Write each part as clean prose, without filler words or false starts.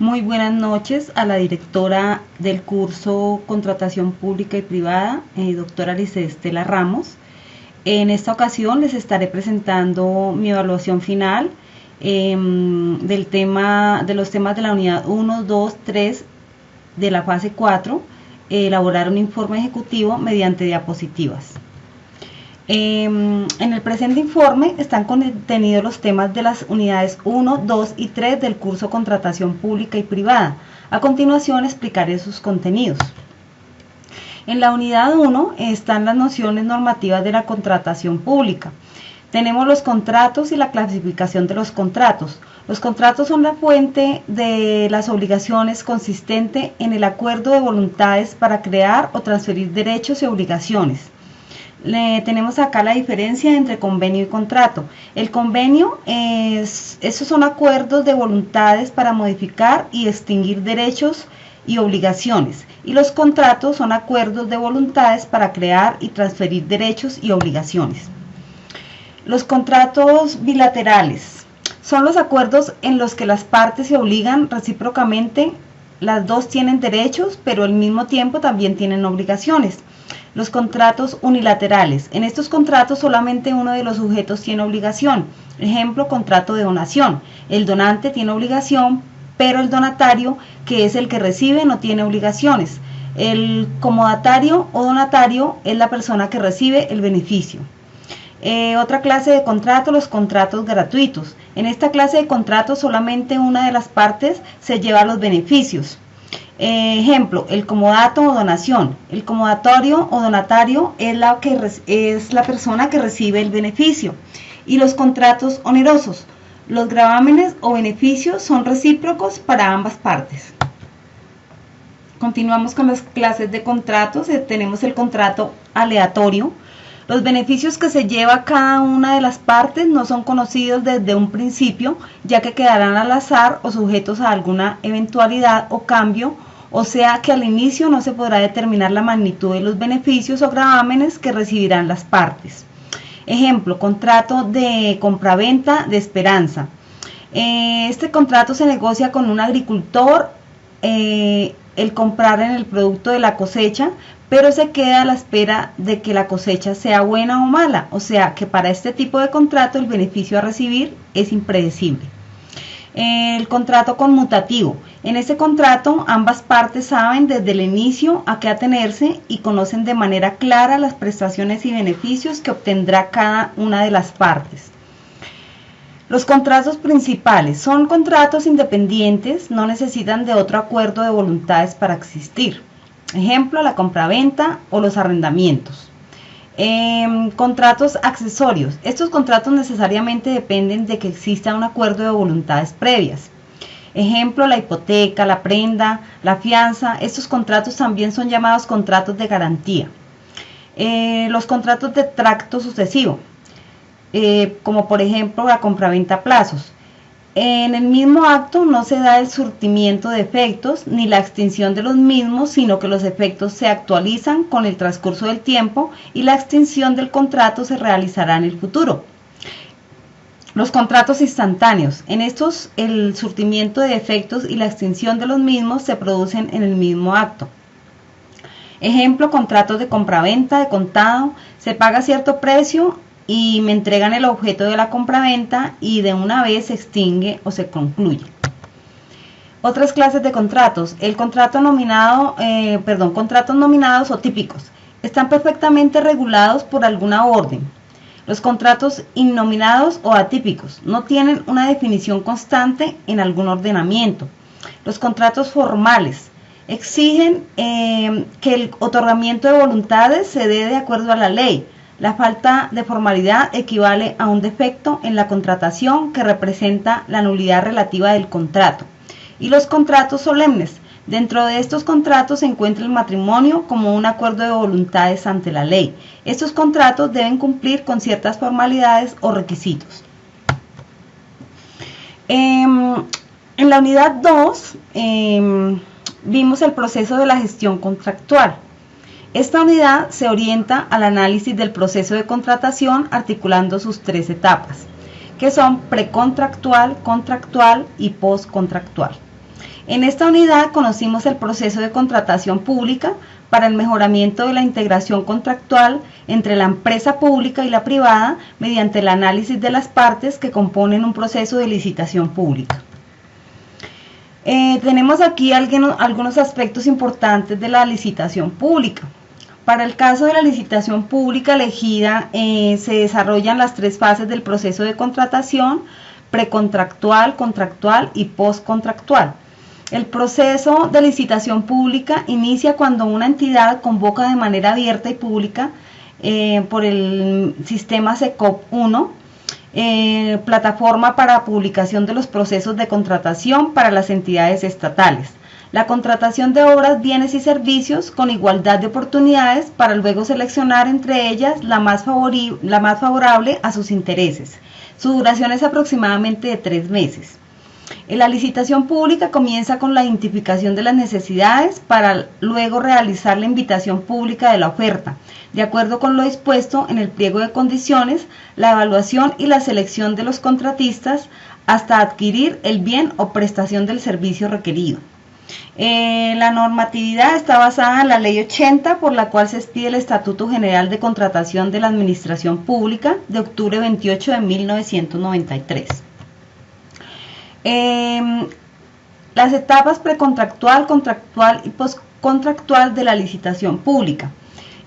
Muy buenas noches a la directora del curso Contratación Pública y Privada, doctora Lice Estela Ramos. En esta ocasión les estaré presentando mi evaluación final de los temas de la unidad 1, 2, 3 de la fase 4, elaborar un informe ejecutivo mediante diapositivas. En el presente informe están contenidos los temas de las unidades 1, 2 y 3 del curso Contratación Pública y Privada. A continuación explicaré sus contenidos. En la unidad 1 están las nociones normativas de la contratación pública. Tenemos los contratos y la clasificación de los contratos. Los contratos son la fuente de las obligaciones consistente en el acuerdo de voluntades para crear o transferir derechos y obligaciones. Tenemos acá la diferencia entre convenio y contrato. El convenio esos son acuerdos de voluntades para modificar y extinguir derechos y obligaciones, y los contratos son acuerdos de voluntades para crear y transferir derechos y obligaciones. Los contratos bilaterales son los acuerdos en los que las partes se obligan recíprocamente. Las dos tienen derechos, pero al mismo tiempo también tienen obligaciones. Los contratos unilaterales. En estos contratos solamente uno de los sujetos tiene obligación. Ejemplo, contrato de donación. El donante tiene obligación, pero el donatario, que es el que recibe, no tiene obligaciones. El comodatario o donatario es la persona que recibe el beneficio. Otra clase de contrato, los contratos gratuitos. En esta clase de contratos solamente una de las partes se lleva los beneficios. Ejemplo, el comodato o donación. El comodatario o donatario es la persona que recibe el beneficio. Y los contratos onerosos. Los gravámenes o beneficios son recíprocos para ambas partes. Continuamos con las clases de contratos. Tenemos el contrato aleatorio. Los beneficios que se lleva cada una de las partes no son conocidos desde un principio, ya que quedarán al azar o sujetos a alguna eventualidad o cambio, o sea que al inicio no se podrá determinar la magnitud de los beneficios o gravámenes que recibirán las partes. Ejemplo, contrato de compraventa de esperanza. Este contrato se negocia con un agricultor el comprar en el producto de la cosecha, pero se queda a la espera de que la cosecha sea buena o mala, o sea que para este tipo de contrato el beneficio a recibir es impredecible. El contrato conmutativo. En este contrato ambas partes saben desde el inicio a qué atenerse y conocen de manera clara las prestaciones y beneficios que obtendrá cada una de las partes. Los contratos principales son contratos independientes, no necesitan de otro acuerdo de voluntades para existir. Ejemplo, la compraventa o los arrendamientos. Contratos accesorios. Estos contratos necesariamente dependen de que exista un acuerdo de voluntades previas. Ejemplo, la hipoteca, la prenda, la fianza. Estos contratos también son llamados contratos de garantía. Los contratos de tracto sucesivo, como por ejemplo la compraventa a plazos. En el mismo acto no se da el surtimiento de efectos ni la extinción de los mismos, sino que los efectos se actualizan con el transcurso del tiempo y la extinción del contrato se realizará en el futuro. Los contratos instantáneos. En estos el surtimiento de efectos y la extinción de los mismos se producen en el mismo acto. Ejemplo, contratos de compraventa de contado. Se paga cierto precio y me entregan el objeto de la compraventa y de una vez se extingue o se concluye. Otras clases de contratos. El contratos nominados o típicos. Están perfectamente regulados por alguna orden. Los contratos innominados o atípicos no tienen una definición constante en algún ordenamiento. Los contratos formales exigen que el otorgamiento de voluntades se dé de acuerdo a la ley. La falta de formalidad equivale a un defecto en la contratación que representa la nulidad relativa del contrato. Y los contratos solemnes. Dentro de estos contratos se encuentra el matrimonio como un acuerdo de voluntades ante la ley. Estos contratos deben cumplir con ciertas formalidades o requisitos. En la unidad 2 vimos el proceso de la gestión contractual. Esta unidad se orienta al análisis del proceso de contratación articulando sus tres etapas, que son precontractual, contractual y postcontractual. En esta unidad conocimos el proceso de contratación pública para el mejoramiento de la integración contractual entre la empresa pública y la privada mediante el análisis de las partes que componen un proceso de licitación pública. Tenemos aquí algunos aspectos importantes de la licitación pública. Para el caso de la licitación pública elegida, se desarrollan las tres fases del proceso de contratación: precontractual, contractual y postcontractual. El proceso de licitación pública inicia cuando una entidad convoca de manera abierta y pública por el sistema SECOP 1, plataforma para publicación de los procesos de contratación para las entidades estatales. La contratación de obras, bienes y servicios con igualdad de oportunidades para luego seleccionar entre ellas la más favorable a sus intereses. Su duración es aproximadamente de 3 meses. La licitación pública comienza con la identificación de las necesidades para luego realizar la invitación pública de la oferta, de acuerdo con lo dispuesto en el pliego de condiciones, la evaluación y la selección de los contratistas hasta adquirir el bien o prestación del servicio requerido. La normatividad está basada en la Ley 80, por la cual se expide el Estatuto General de Contratación de la Administración Pública de octubre 28 de 1993. Las etapas precontractual, contractual y postcontractual de la licitación pública.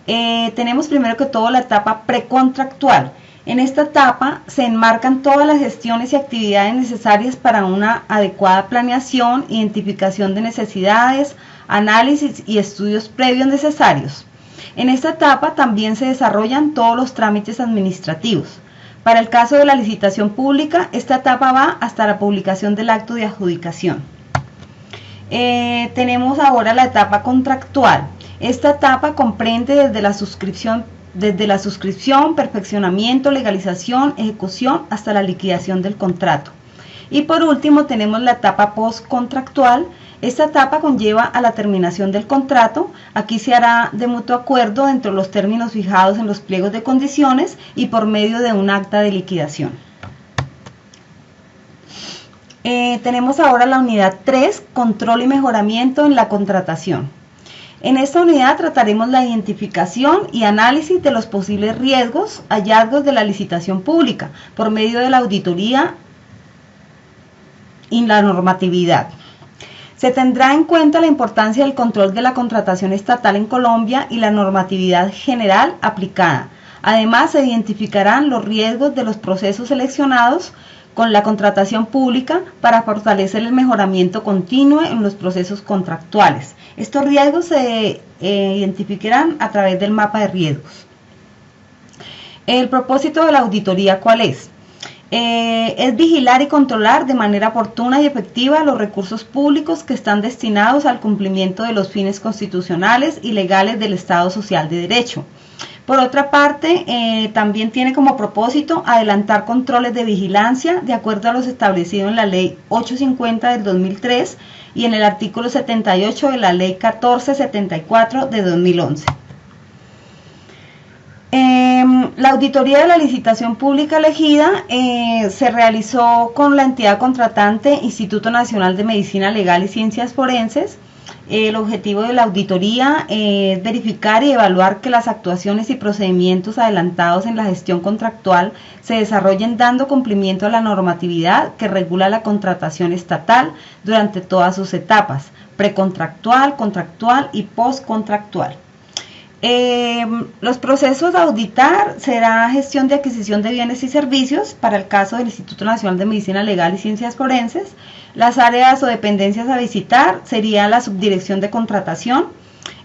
Tenemos primero que todo la etapa precontractual. En esta etapa se enmarcan todas las gestiones y actividades necesarias para una adecuada planeación, identificación de necesidades, análisis y estudios previos necesarios. En esta etapa también se desarrollan todos los trámites administrativos. Para el caso de la licitación pública, esta etapa va hasta la publicación del acto de adjudicación. Tenemos ahora la etapa contractual. Esta etapa comprende desde la suscripción, perfeccionamiento, legalización, ejecución hasta la liquidación del contrato. Y por último tenemos la etapa postcontractual. Esta etapa conlleva a la terminación del contrato. Aquí se hará de mutuo acuerdo dentro de los términos fijados en los pliegos de condiciones y por medio de un acta de liquidación. Tenemos ahora la unidad 3, control y mejoramiento en la contratación. En esta unidad trataremos la identificación y análisis de los posibles riesgos, hallazgos de la licitación pública por medio de la auditoría y la normatividad. Se tendrá en cuenta la importancia del control de la contratación estatal en Colombia y la normatividad general aplicada. Además, se identificarán los riesgos de los procesos seleccionados con la contratación pública para fortalecer el mejoramiento continuo en los procesos contractuales. Estos riesgos se identificarán a través del mapa de riesgos. El propósito de la auditoría, ¿cuál es? Es vigilar y controlar de manera oportuna y efectiva los recursos públicos que están destinados al cumplimiento de los fines constitucionales y legales del Estado Social de Derecho. Por otra parte, también tiene como propósito adelantar controles de vigilancia de acuerdo a los establecidos en la Ley 850 del 2003 y en el artículo 78 de la Ley 1474 de 2011. La auditoría de la licitación pública elegida se realizó con la entidad contratante Instituto Nacional de Medicina Legal y Ciencias Forenses. El objetivo de la auditoría es verificar y evaluar que las actuaciones y procedimientos adelantados en la gestión contractual se desarrollen dando cumplimiento a la normatividad que regula la contratación estatal durante todas sus etapas, precontractual, contractual y postcontractual. Los procesos a auditar será gestión de adquisición de bienes y servicios para el caso del Instituto Nacional de Medicina Legal y Ciencias Forenses. Las áreas o dependencias a visitar sería la subdirección de contratación.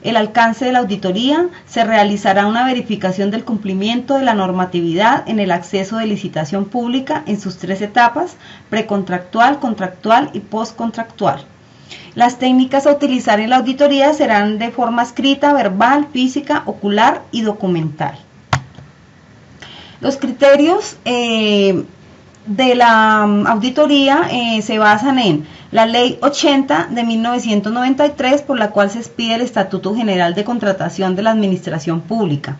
El alcance de la auditoría: se realizará una verificación del cumplimiento de la normatividad en el acceso de licitación pública en sus 3 etapas, precontractual, contractual y postcontractual. Las técnicas a utilizar en la auditoría serán de forma escrita, verbal, física, ocular y documental. Los criterios de la auditoría se basan en la Ley 80 de 1993, por la cual se expide el Estatuto General de Contratación de la Administración Pública.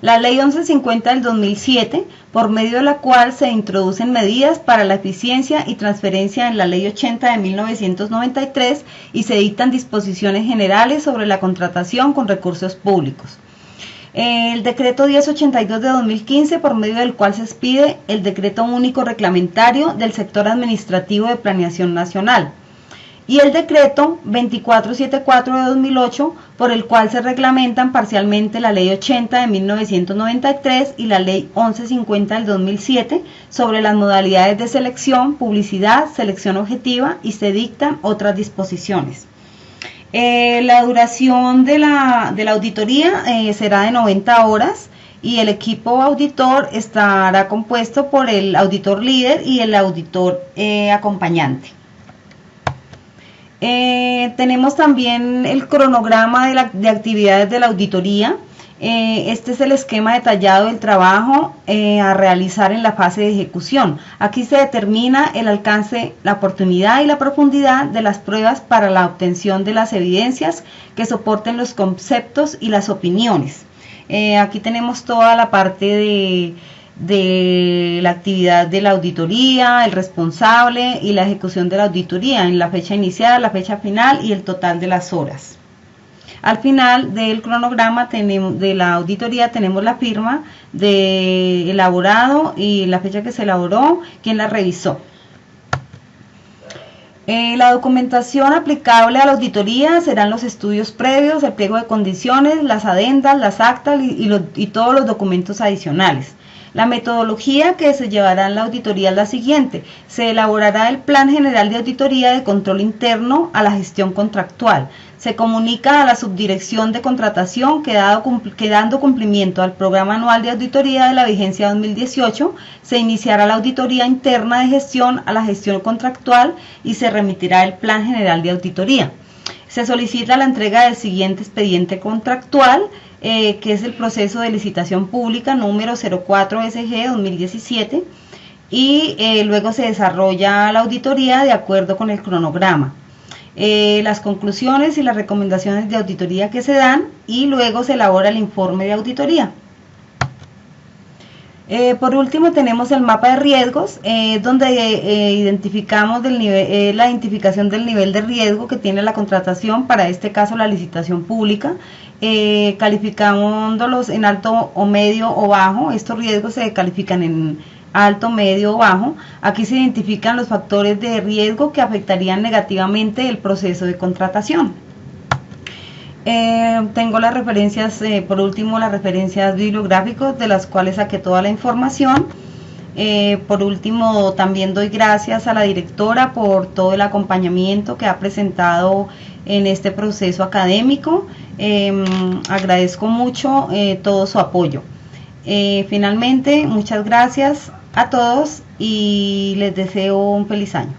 La Ley 1150 del 2007, por medio de la cual se introducen medidas para la eficiencia y transferencia en la Ley 80 de 1993 y se dictan disposiciones generales sobre la contratación con recursos públicos. El decreto 1082 de 2015, por medio del cual se expide el decreto único reglamentario del sector administrativo de planeación nacional. Y el decreto 2474 de 2008, por el cual se reglamentan parcialmente la Ley 80 de 1993 y la Ley 1150 del 2007 sobre las modalidades de selección, publicidad, selección objetiva y se dictan otras disposiciones. La duración de la auditoría será de 90 horas y el equipo auditor estará compuesto por el auditor líder y el auditor acompañante. Tenemos también el cronograma de actividades de la auditoría. Este es el esquema detallado del trabajo a realizar en la fase de ejecución. Aquí se determina el alcance, la oportunidad y la profundidad de las pruebas para la obtención de las evidencias que soporten los conceptos y las opiniones. Aquí tenemos toda la parte de la actividad de la auditoría, el responsable y la ejecución de la auditoría en la fecha inicial, la fecha final y el total de las horas. Al final del cronograma de la auditoría tenemos la firma de elaborado y la fecha que se elaboró, quien la revisó. La documentación aplicable a la auditoría serán los estudios previos, el pliego de condiciones, las adendas, las actas y todos los documentos adicionales. La metodología que se llevará en la auditoría es la siguiente: se elaborará el Plan General de Auditoría de Control Interno a la gestión contractual. Se comunica a la Subdirección de Contratación que dando cumplimiento al Programa Anual de Auditoría de la vigencia 2018, se iniciará la auditoría interna de gestión a la gestión contractual y se remitirá el Plan General de Auditoría. Se solicita la entrega del siguiente expediente contractual, que es el proceso de licitación pública número 04 SG 2017 y luego se desarrolla la auditoría de acuerdo con el cronograma. Las conclusiones y las recomendaciones de auditoría que se dan y luego se elabora el informe de auditoría. Por último tenemos el mapa de riesgos, donde identificamos la identificación del nivel de riesgo que tiene la contratación, para este caso la licitación pública, calificándolos en alto o medio o bajo. Estos riesgos se califican en alto, medio o bajo. Aquí se identifican los factores de riesgo que afectarían negativamente el proceso de contratación. Tengo las referencias, por último, las referencias bibliográficas de las cuales saqué toda la información. Por último, también doy gracias a la directora por todo el acompañamiento que ha presentado en este proceso académico. Agradezco mucho todo su apoyo. Finalmente, muchas gracias a todos y les deseo un feliz año.